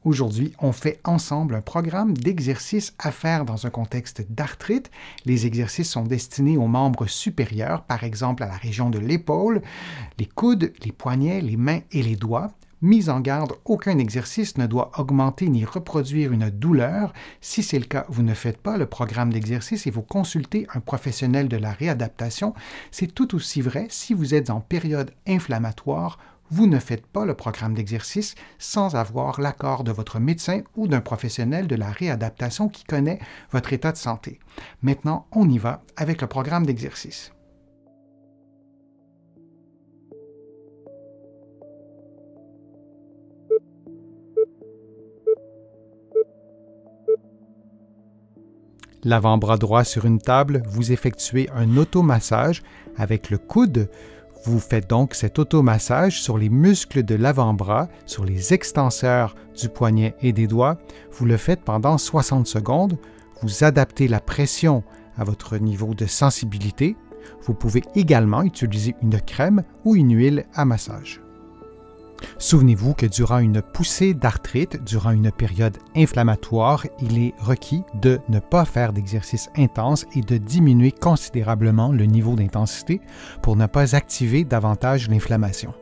Aujourd'hui, on fait ensemble un programme d'exercices à faire dans un contexte d'arthrite. Les exercices sont destinés aux membres supérieurs, par exemple à la région de l'épaule, les coudes, les poignets, les mains et les doigts. Mise en garde, aucun exercice ne doit augmenter ni reproduire une douleur. Si c'est le cas, vous ne faites pas le programme d'exercice et vous consultez un professionnel de la réadaptation. C'est tout aussi vrai si vous êtes en période inflammatoire. Vous ne faites pas le programme d'exercice sans avoir l'accord de votre médecin ou d'un professionnel de la réadaptation qui connaît votre état de santé. Maintenant, on y va avec le programme d'exercice. L'avant-bras droit sur une table, vous effectuez un automassage avec le coude. Vous faites donc cet automassage sur les muscles de l'avant-bras, sur les extenseurs du poignet et des doigts. Vous le faites pendant 60 secondes. Vous adaptez la pression à votre niveau de sensibilité. Vous pouvez également utiliser une crème ou une huile à massage. Souvenez-vous que durant une poussée d'arthrite, durant une période inflammatoire, il est requis de ne pas faire d'exercice intense et de diminuer considérablement le niveau d'intensité pour ne pas activer davantage l'inflammation.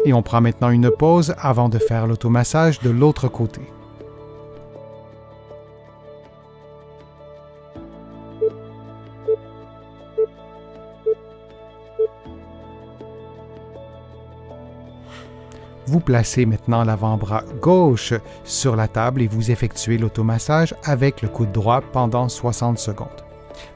Et on prend maintenant une pause avant de faire l'automassage de l'autre côté. Vous placez maintenant l'avant-bras gauche sur la table et vous effectuez l'automassage avec le coude droit pendant 60 secondes.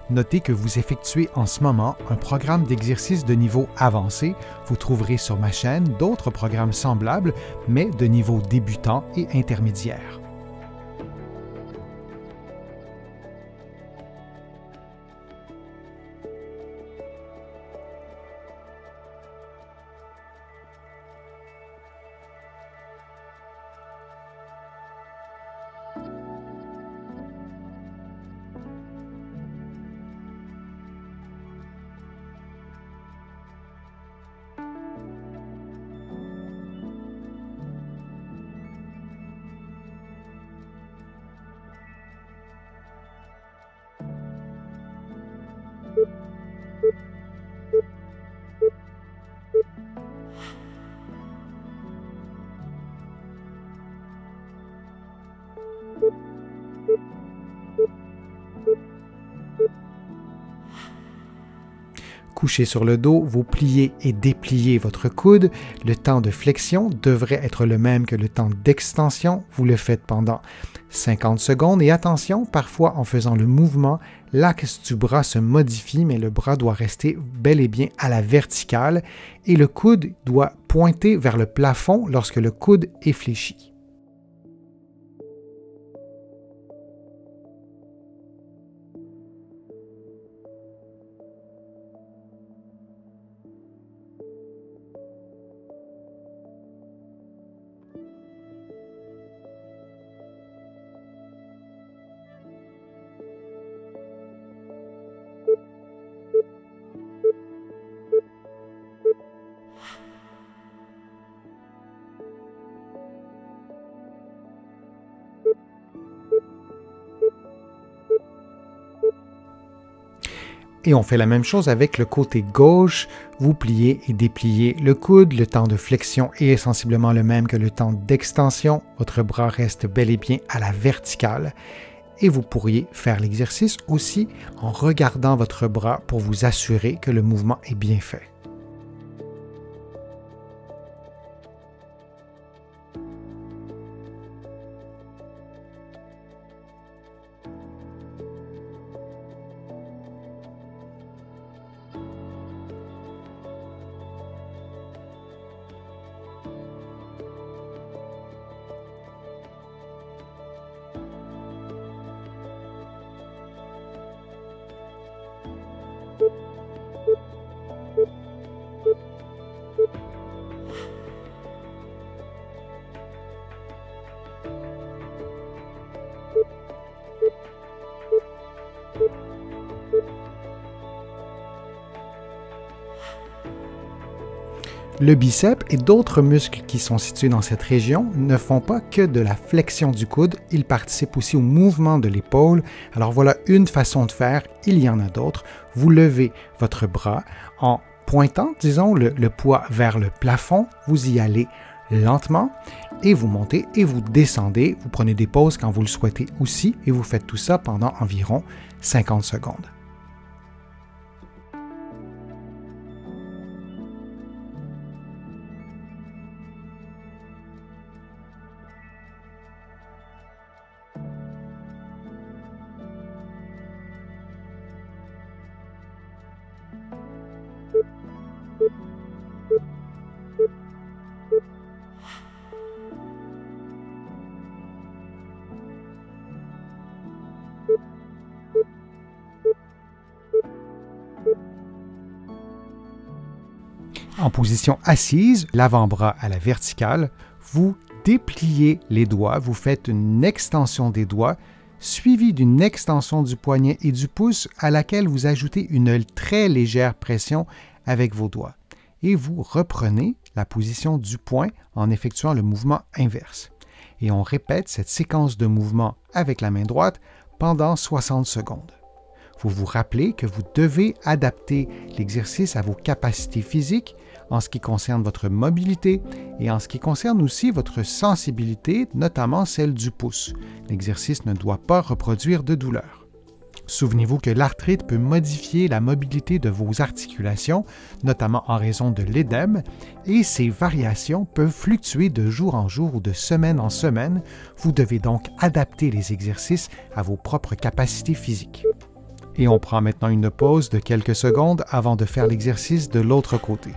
Notez que vous effectuez en ce moment un programme d'exercice de niveau avancé. Vous trouverez sur ma chaîne d'autres programmes semblables, mais de niveau débutant et intermédiaire. Couché sur le dos, vous pliez et dépliez votre coude. Le temps de flexion devrait être le même que le temps d'extension. Vous le faites pendant 50 secondes et attention, parfois en faisant le mouvement, l'axe du bras se modifie, mais le bras doit rester bel et bien à la verticale et le coude doit pointer vers le plafond lorsque le coude est fléchi. Et on fait la même chose avec le côté gauche. Vous pliez et dépliez le coude. Le temps de flexion est sensiblement le même que le temps d'extension. Votre bras reste bel et bien à la verticale. Et vous pourriez faire l'exercice aussi en regardant votre bras pour vous assurer que le mouvement est bien fait. Le biceps et d'autres muscles qui sont situés dans cette région ne font pas que de la flexion du coude, ils participent aussi au mouvement de l'épaule. Alors voilà une façon de faire, il y en a d'autres. Vous levez votre bras en pointant, disons, le poids vers le plafond, vous y allez lentement et vous montez et vous descendez. Vous prenez des pauses quand vous le souhaitez aussi et vous faites tout ça pendant environ 50 secondes. En position assise, l'avant-bras à la verticale, vous dépliez les doigts, vous faites une extension des doigts, suivie d'une extension du poignet et du pouce à laquelle vous ajoutez une très légère pression avec vos doigts. Et vous reprenez la position du poing en effectuant le mouvement inverse. Et on répète cette séquence de mouvements avec la main droite pendant 60 secondes. Vous vous rappelez que vous devez adapter l'exercice à vos capacités physiques en ce qui concerne votre mobilité et en ce qui concerne aussi votre sensibilité, notamment celle du pouce. L'exercice ne doit pas reproduire de douleur. Souvenez-vous que l'arthrite peut modifier la mobilité de vos articulations, notamment en raison de l'édème, et ces variations peuvent fluctuer de jour en jour ou de semaine en semaine. Vous devez donc adapter les exercices à vos propres capacités physiques. Et on prend maintenant une pause de quelques secondes avant de faire l'exercice de l'autre côté.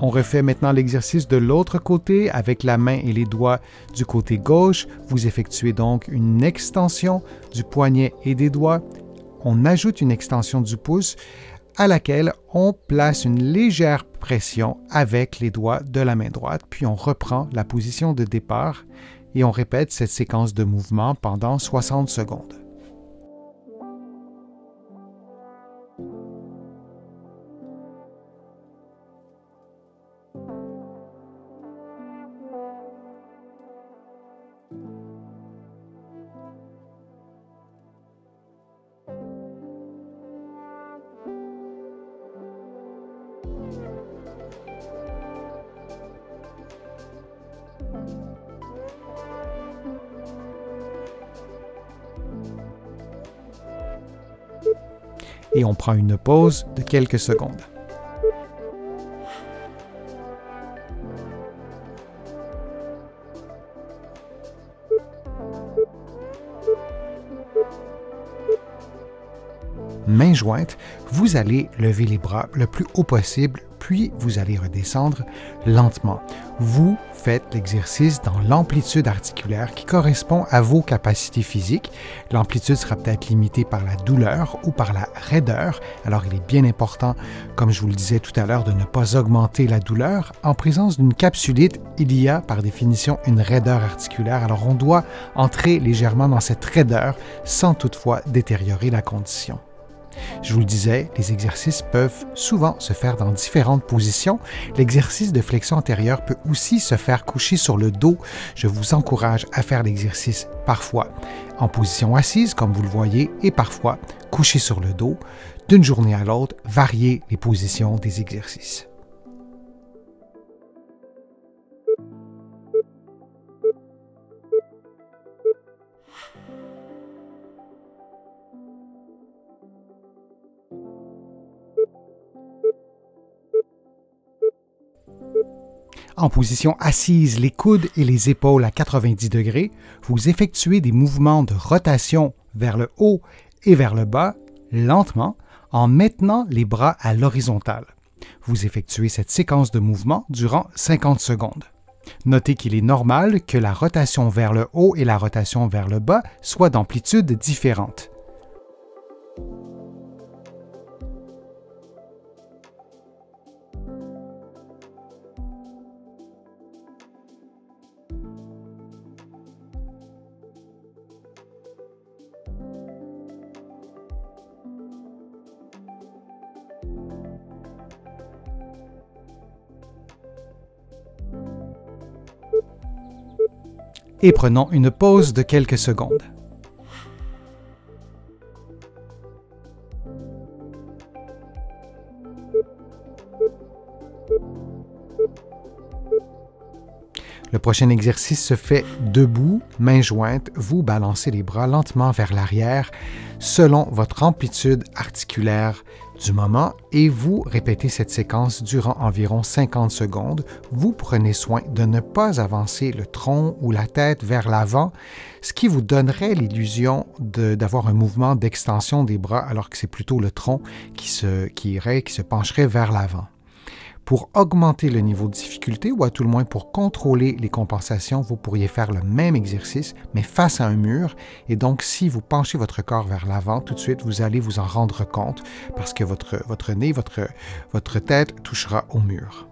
On refait maintenant l'exercice de l'autre côté avec la main et les doigts du côté gauche. Vous effectuez donc une extension du poignet et des doigts. On ajoute une extension du pouce à laquelle on place une légère pression avec les doigts de la main droite, puis on reprend la position de départ et on répète cette séquence de mouvements pendant 60 secondes. Et on prend une pause de quelques secondes. Main jointe, vous allez lever les bras le plus haut possible, puis vous allez redescendre lentement. Vous faites l'exercice dans l'amplitude articulaire qui correspond à vos capacités physiques. L'amplitude sera peut-être limitée par la douleur ou par la raideur. Alors il est bien important, comme je vous le disais tout à l'heure, de ne pas augmenter la douleur. En présence d'une capsulite, il y a par définition une raideur articulaire. Alors on doit entrer légèrement dans cette raideur sans toutefois détériorer la condition. Je vous le disais, les exercices peuvent souvent se faire dans différentes positions. L'exercice de flexion antérieure peut aussi se faire coucher sur le dos. Je vous encourage à faire l'exercice parfois en position assise, comme vous le voyez, et parfois couché sur le dos. D'une journée à l'autre, variez les positions des exercices. En position assise, les coudes et les épaules à 90 degrés, vous effectuez des mouvements de rotation vers le haut et vers le bas, lentement, en maintenant les bras à l'horizontale. Vous effectuez cette séquence de mouvements durant 50 secondes. Notez qu'il est normal que la rotation vers le haut et la rotation vers le bas soient d'amplitude différentes. Et prenons une pause de quelques secondes. Le prochain exercice se fait debout, mains jointes. Vous balancez les bras lentement vers l'arrière selon votre amplitude articulaire du moment et vous répétez cette séquence durant environ 50 secondes. Vous prenez soin de ne pas avancer le tronc ou la tête vers l'avant, ce qui vous donnerait l'illusion d'avoir un mouvement d'extension des bras alors que c'est plutôt le tronc qui se pencherait vers l'avant. Pour augmenter le niveau de difficulté ou à tout le moins pour contrôler les compensations, vous pourriez faire le même exercice, mais face à un mur. Et donc, si vous penchez votre corps vers l'avant, tout de suite, vous allez vous en rendre compte parce que votre nez, votre tête touchera au mur.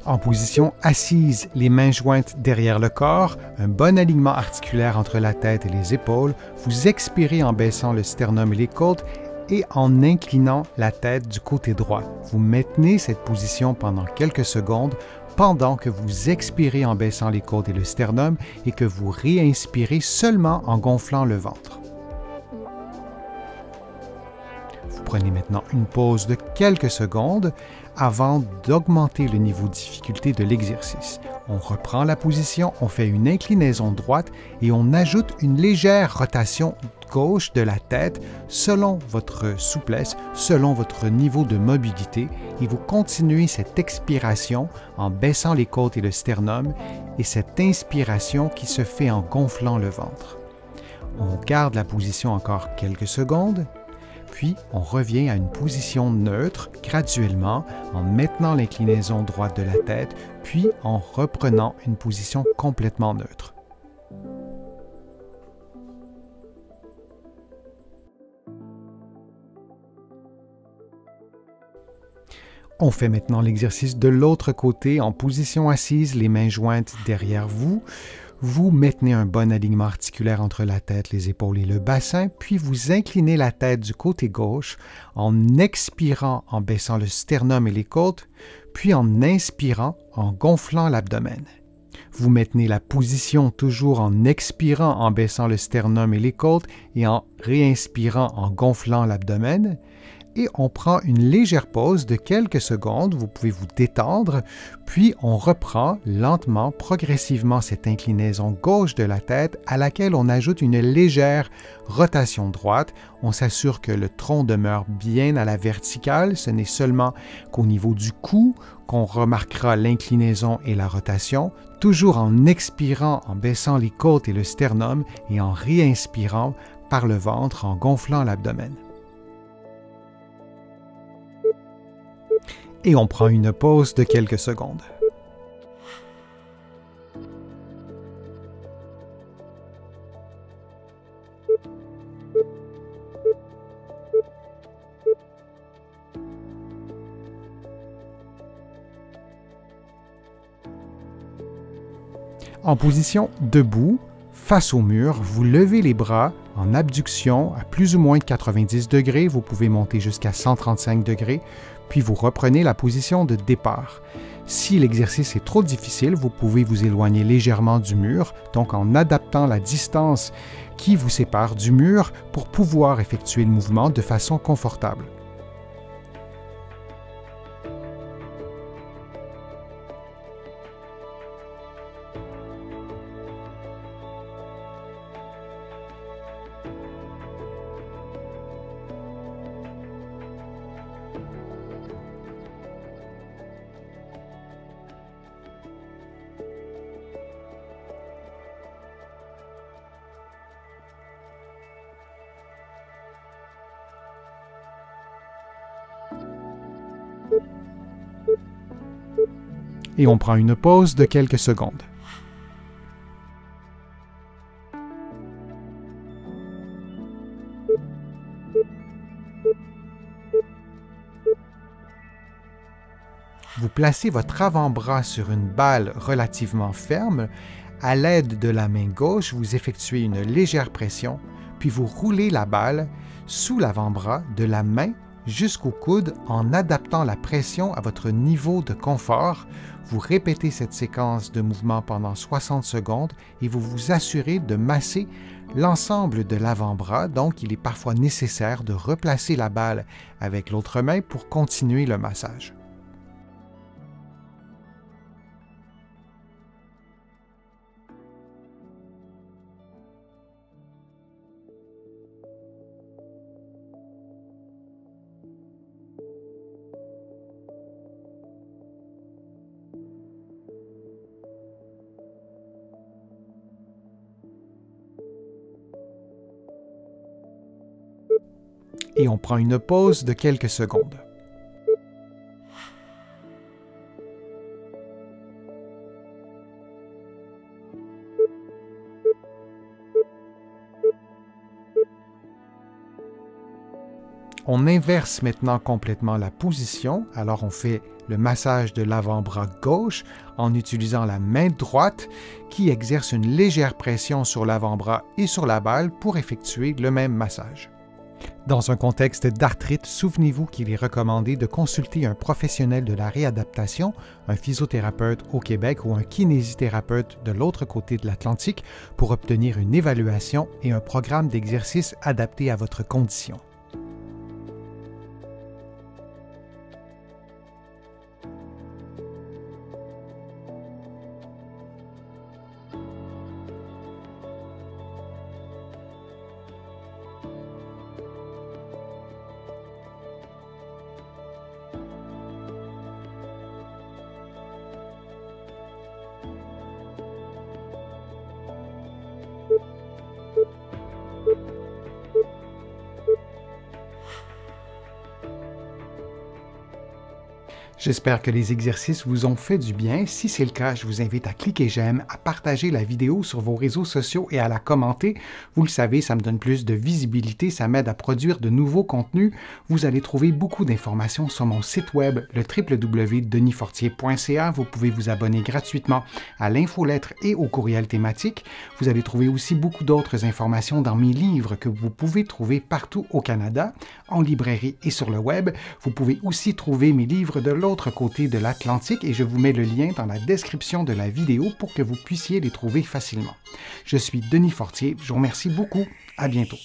En position assise, les mains jointes derrière le corps, un bon alignement articulaire entre la tête et les épaules, vous expirez en baissant le sternum et les côtes et en inclinant la tête du côté droit. Vous maintenez cette position pendant quelques secondes pendant que vous expirez en baissant les côtes et le sternum et que vous réinspirez seulement en gonflant le ventre. Vous prenez maintenant une pause de quelques secondes avant d'augmenter le niveau de difficulté de l'exercice. On reprend la position, on fait une inclinaison droite et on ajoute une légère rotation gauche de la tête selon votre souplesse, selon votre niveau de mobilité et vous continuez cette expiration en baissant les côtes et le sternum et cette inspiration qui se fait en gonflant le ventre. On garde la position encore quelques secondes. Puis, on revient à une position neutre graduellement en maintenant l'inclinaison droite de la tête, puis en reprenant une position complètement neutre. On fait maintenant l'exercice de l'autre côté en position assise, les mains jointes derrière vous. Vous maintenez un bon alignement articulaire entre la tête, les épaules et le bassin, puis vous inclinez la tête du côté gauche en expirant en baissant le sternum et les côtes, puis en inspirant en gonflant l'abdomen. Vous maintenez la position toujours en expirant en baissant le sternum et les côtes et en réinspirant en gonflant l'abdomen. Et on prend une légère pause de quelques secondes, vous pouvez vous détendre, puis on reprend lentement, progressivement cette inclinaison gauche de la tête à laquelle on ajoute une légère rotation droite. On s'assure que le tronc demeure bien à la verticale, ce n'est seulement qu'au niveau du cou qu'on remarquera l'inclinaison et la rotation, toujours en expirant, en baissant les côtes et le sternum et en réinspirant par le ventre en gonflant l'abdomen. Et on prend une pause de quelques secondes. En position debout, face au mur, vous levez les bras en abduction à plus ou moins 90 degrés, vous pouvez monter jusqu'à 135 degrés, puis vous reprenez la position de départ. Si l'exercice est trop difficile, vous pouvez vous éloigner légèrement du mur, donc en adaptant la distance qui vous sépare du mur pour pouvoir effectuer le mouvement de façon confortable. Et on prend une pause de quelques secondes. Vous placez votre avant-bras sur une balle relativement ferme. À l'aide de la main gauche, vous effectuez une légère pression, puis vous roulez la balle sous l'avant-bras de la main jusqu'au coude en adaptant la pression à votre niveau de confort. Vous répétez cette séquence de mouvements pendant 60 secondes et vous vous assurez de masser l'ensemble de l'avant-bras. Donc, il est parfois nécessaire de replacer la balle avec l'autre main pour continuer le massage. Et on prend une pause de quelques secondes. On inverse maintenant complètement la position, alors on fait le massage de l'avant-bras gauche en utilisant la main droite qui exerce une légère pression sur l'avant-bras et sur la balle pour effectuer le même massage. Dans un contexte d'arthrite, souvenez-vous qu'il est recommandé de consulter un professionnel de la réadaptation, un physiothérapeute au Québec ou un kinésithérapeute de l'autre côté de l'Atlantique pour obtenir une évaluation et un programme d'exercice adapté à votre condition. J'espère que les exercices vous ont fait du bien. Si c'est le cas, je vous invite à cliquer j'aime, à partager la vidéo sur vos réseaux sociaux et à la commenter. Vous le savez, ça me donne plus de visibilité, ça m'aide à produire de nouveaux contenus. Vous allez trouver beaucoup d'informations sur mon site web, le www.denisfortier.ca. Vous pouvez vous abonner gratuitement à l'infolettre et au courriel thématique. Vous allez trouver aussi beaucoup d'autres informations dans mes livres que vous pouvez trouver partout au Canada, en librairie et sur le web. Vous pouvez aussi trouver mes livres de l'autre côté de l'Atlantique et je vous mets le lien dans la description de la vidéo pour que vous puissiez les trouver facilement. Je suis Denis Fortier, je vous remercie beaucoup, à bientôt.